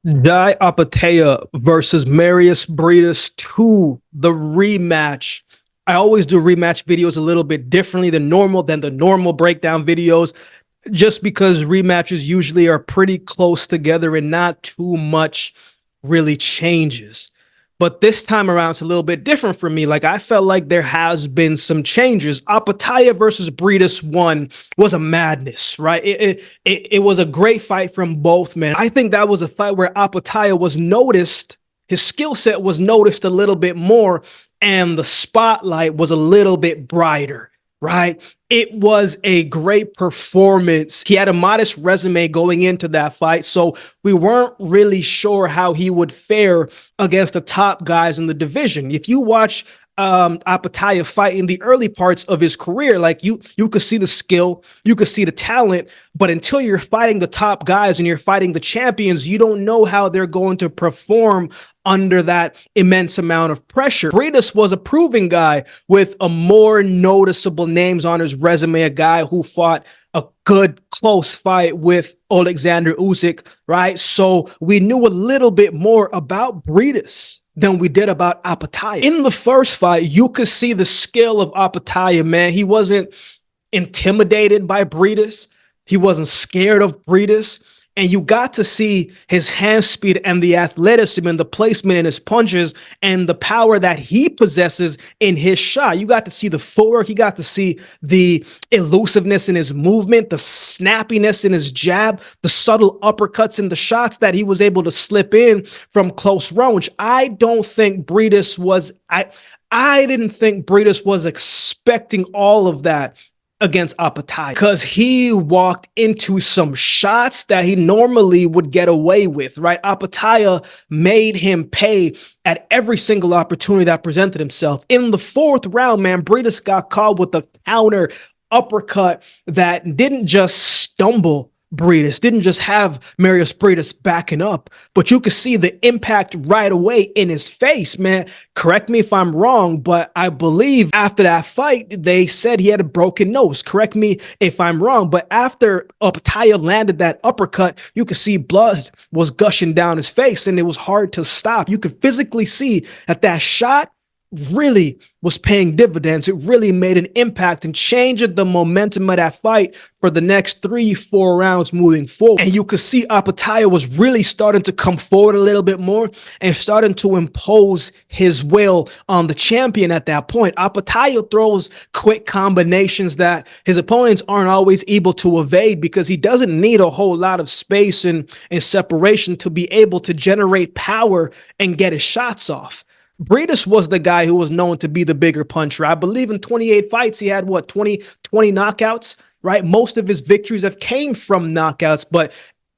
Opetaia versus Mairis Briedis 2, the rematch. I always do rematch videos a little bit differently than the normal breakdown videos, just because rematches usually are pretty close together and not too much really changes. But this time around, it's a little bit different for me. Like, I felt like there has been some changes. Opetaia versus Briedis 1 was a madness, right? It was a great fight from both men. I think that was a fight where Opetaia was noticed. His skill set was noticed a little bit more, and the spotlight was a little bit brighter, right? It was a great performance. He had a modest resume going into that fight, so we weren't really sure how he would fare against the top guys in the division. If you watch Opetaia fight in the early parts of his career, like you could see the skill, you could see the talent, but until you're fighting the top guys and you're fighting the champions, you don't know how they're going to perform under that immense amount of pressure. Briedis was a proven guy with a more noticeable names on his resume, a guy who fought a good close fight with Alexander Usyk, right? So we knew a little bit more about Briedis than we did about Opetaia. In the first fight, you could see the skill of Opetaia, man. He wasn't intimidated by Briedis. He wasn't scared of Briedis. And you got to see his hand speed and the athleticism and the placement in his punches and the power that he possesses in his shot. You got to see the footwork. You got to see the elusiveness in his movement, the snappiness in his jab, the subtle uppercuts in the shots that he was able to slip in from close range. I don't think Briedis was, I didn't think Briedis was expecting all of that against Opetaia, because he walked into some shots that he normally would get away with, right? Opetaia made him pay at every single opportunity that presented himself. In the fourth round, man, Briedis got caught with a counter uppercut that didn't just stumble Briedis, didn't just have Mairis Briedis backing up, but you could see the impact right away in his face, man. Correct me if I'm wrong, but I believe after that fight, they said he had a broken nose. Correct me if I'm wrong, but after Opetaia landed that uppercut, you could see blood was gushing down his face, and it was hard to stop. You could physically see that that shot really was paying dividends. It really made an impact and changed the momentum of that fight for the next 3-4 rounds moving forward. And you could see Opetaia was really starting to come forward a little bit more and starting to impose his will on the champion at that point. Opetaia throws quick combinations that his opponents aren't always able to evade, because he doesn't need a whole lot of space and separation to be able to generate power and get his shots off. Briedis was the guy who was known to be the bigger puncher. I believe in 28 fights, he had, what, 20 knockouts, right? Most of his victories have came from knockouts, but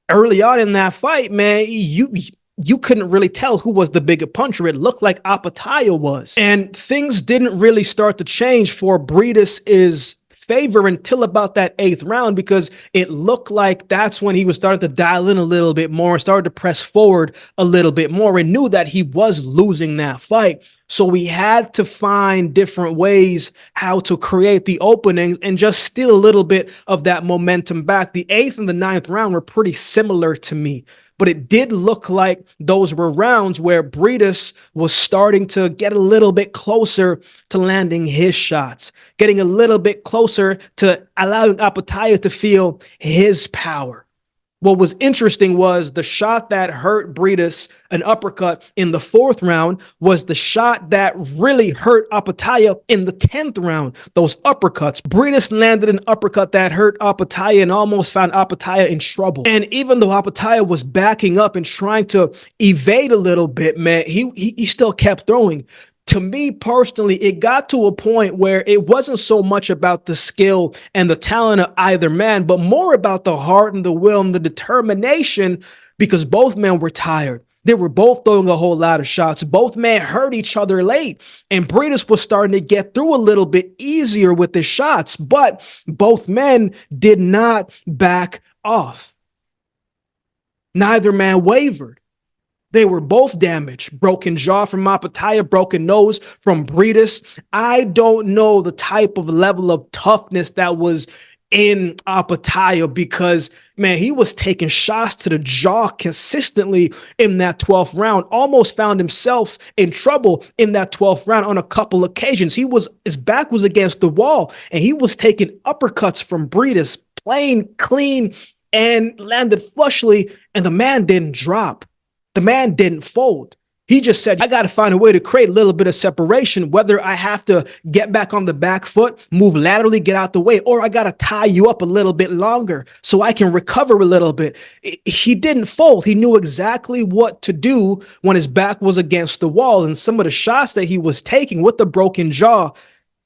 early on in that fight, man, you couldn't really tell who was the bigger puncher. It looked like Opetaia was. And things didn't really start to change for Briedis' favor until about that 8th round, because it looked like that's when he was starting to dial in a little bit more and started to press forward a little bit more, and knew that he was losing that fight. So we had to find different ways how to create the openings and just steal a little bit of that momentum back. The 8th and the 9th round were pretty similar to me, but it did look like those were rounds where Briedis was starting to get a little bit closer to landing his shots, getting a little bit closer to allowing Opetaia to feel his power. What was interesting was the shot that hurt Briedis, an uppercut in the 4th round, was the shot that really hurt Opetaia in the 10th round, those uppercuts. Briedis landed an uppercut that hurt Opetaia and almost found Opetaia in trouble. And even though Opetaia was backing up and trying to evade a little bit, man, he still kept throwing. To me personally, it got to a point where it wasn't so much about the skill and the talent of either man, but more about the heart and the will and the determination, because both men were tired. They were both throwing a whole lot of shots. Both men hurt each other late, and Briedis was starting to get through a little bit easier with his shots, but both men did not back off. Neither man wavered. They were both damaged. Broken jaw from Opetaia, broken nose from Briedis. I don't know the type of level of toughness that was in Opetaia because, man, he was taking shots to the jaw consistently in that 12th round, almost found himself in trouble in that 12th round on a couple occasions. His back was against the wall and he was taking uppercuts from Briedis, plain, clean, and landed flushly, and the man didn't drop. The man didn't fold. He just said, I got to find a way to create a little bit of separation, whether I have to get back on the back foot, move laterally, get out the way, or I got to tie you up a little bit longer so I can recover a little bit. He didn't fold. He knew exactly what to do when his back was against the wall. And some of the shots that he was taking with the broken jaw,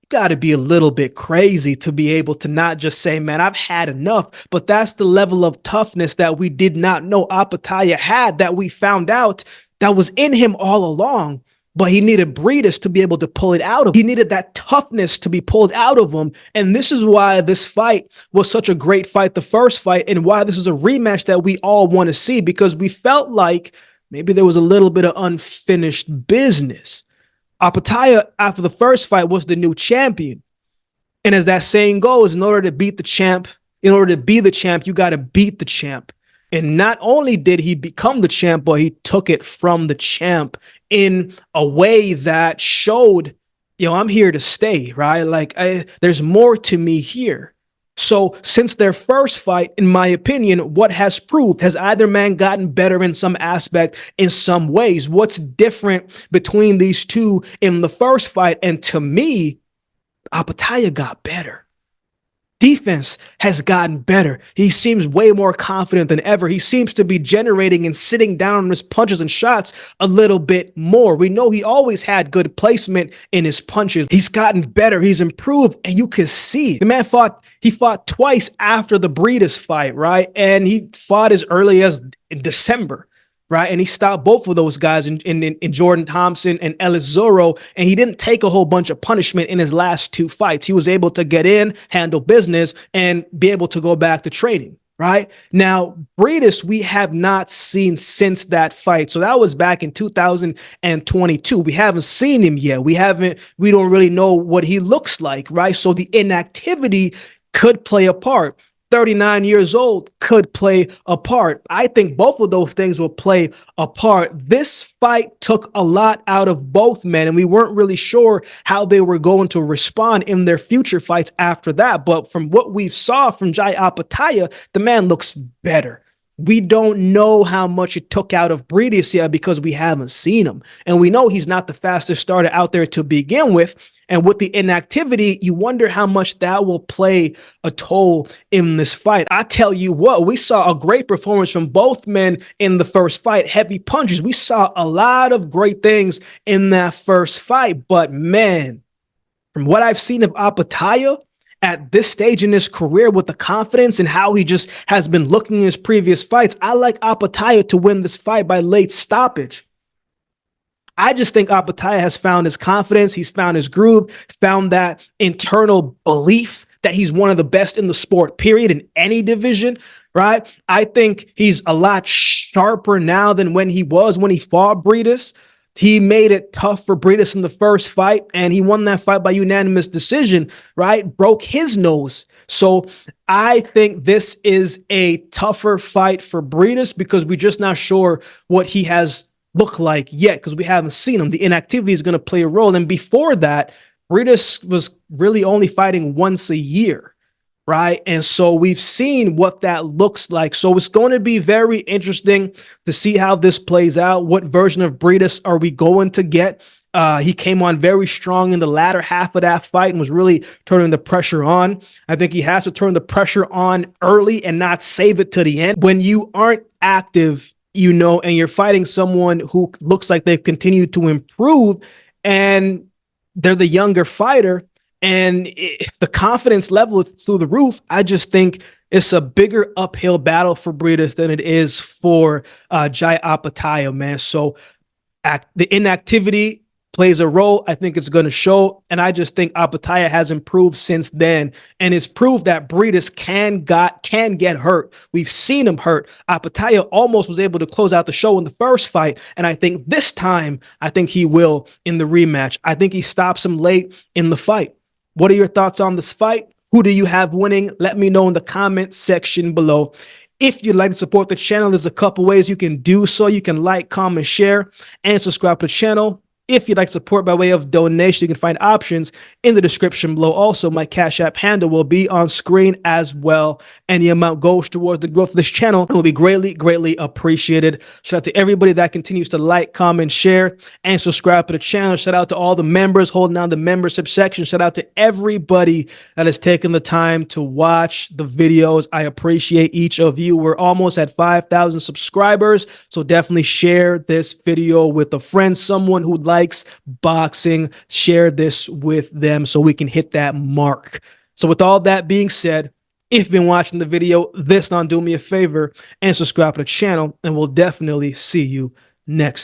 got to be a little bit crazy to be able to not just say, man, I've had enough. But that's the level of toughness that we did not know Opetaia had, that we found out that was in him all along. But he needed Briedis to be able to pull it out of him. He needed that toughness to be pulled out of him. And this is why this fight was such a great fight, the first fight, and why this is a rematch that we all want to see, because we felt like maybe there was a little bit of unfinished business. Opetaia, after the first fight, was the new champion. And as that saying goes, in order to beat the champ, in order to be the champ, you got to beat the champ. And not only did he become the champ, but he took it from the champ in a way that showed, I'm here to stay, right? Like, there's more to me here. So since their first fight, in my opinion, what has proved? Has either man gotten better in some aspect, in some ways? What's different between these two in the first fight? And to me, Opetaia got better. Defense has gotten better. He seems way more confident than ever. He seems to be generating and sitting down on his punches and shots a little bit more. We know he always had good placement in his punches. He's gotten better. He's improved, and you can see the man fought twice after the Briedis fight, right? And he fought as early as in December. Right. And he stopped both of those guys in Jordan Thompson and Ellis Zorro. And he didn't take a whole bunch of punishment in his last two fights. He was able to get in, handle business, and be able to go back to training. Right now, Briedis, we have not seen since that fight. So that was back in 2022. We haven't seen him yet. We don't really know what he looks like. Right. So the inactivity could play a part. 39 years old could play a part. I think both of those things will play a part. This fight took a lot out of both men, and we weren't really sure how they were going to respond in their future fights after that. But from what we saw from Jai Opetaia, the man looks better. We don't know how much it took out of Briedis yet because we haven't seen him. And we know he's not the fastest starter out there to begin with. And with the inactivity, you wonder how much that will play a toll in this fight. I tell you what, we saw a great performance from both men in the first fight. Heavy punches. We saw a lot of great things in that first fight. But man, from what I've seen of Opetaia at this stage in his career, with the confidence and how he just has been looking in his previous fights, I like Opetaia to win this fight by late stoppage. I just think Opetaia has found his confidence. He's found his groove, found that internal belief that he's one of the best in the sport, period, in any division, right? I think he's a lot sharper now than when he fought Briedis. He made it tough for Briedis in the first fight, and he won that fight by unanimous decision, right? Broke his nose. So I think this is a tougher fight for Briedis because we're just not sure what he has looked like yet because we haven't seen him. The inactivity is going to play a role. And before that, Briedis was really only fighting once a year, right? And so we've seen what that looks like. So it's going to be very interesting to see how this plays out. What version of Briedis are we going to get? He came on very strong in the latter half of that fight and was really turning the pressure on. I think he has to turn the pressure on early and not save it to the end. When you aren't active, and you're fighting someone who looks like they've continued to improve and they're the younger fighter and the confidence level is through the roof, I just think it's a bigger uphill battle for Briedis than it is for Jai Opetaia, man. So the inactivity plays a role. I think it's going to show. And I just think Opetaia has improved since then. And it's proved that Briedis can get hurt. We've seen him hurt. Opetaia almost was able to close out the show in the first fight. And I think this time, I think he will in the rematch. I think he stops him late in the fight. What are your thoughts on this fight? Who do you have winning? Let me know in the comment section below. If you'd like to support the channel, there's a couple ways you can do so. You can like, comment, share, and subscribe to the channel. If you'd like support by way of donation, you can find options in the description below. Also, my Cash App handle will be on screen as well. Any amount goes towards the growth of this channel and will be greatly, greatly appreciated. Shout out to everybody that continues to like, comment, share, and subscribe to the channel. Shout out to all the members holding down the membership section. Shout out to everybody that has taken the time to watch the videos. I appreciate each of you. We're almost at 5,000 subscribers, so definitely share this video with a friend, someone who likes boxing. Share this with them so we can hit that mark. So with all that being said, if you've been watching the video, this time do me a favor and subscribe to the channel, and we'll definitely see you next time.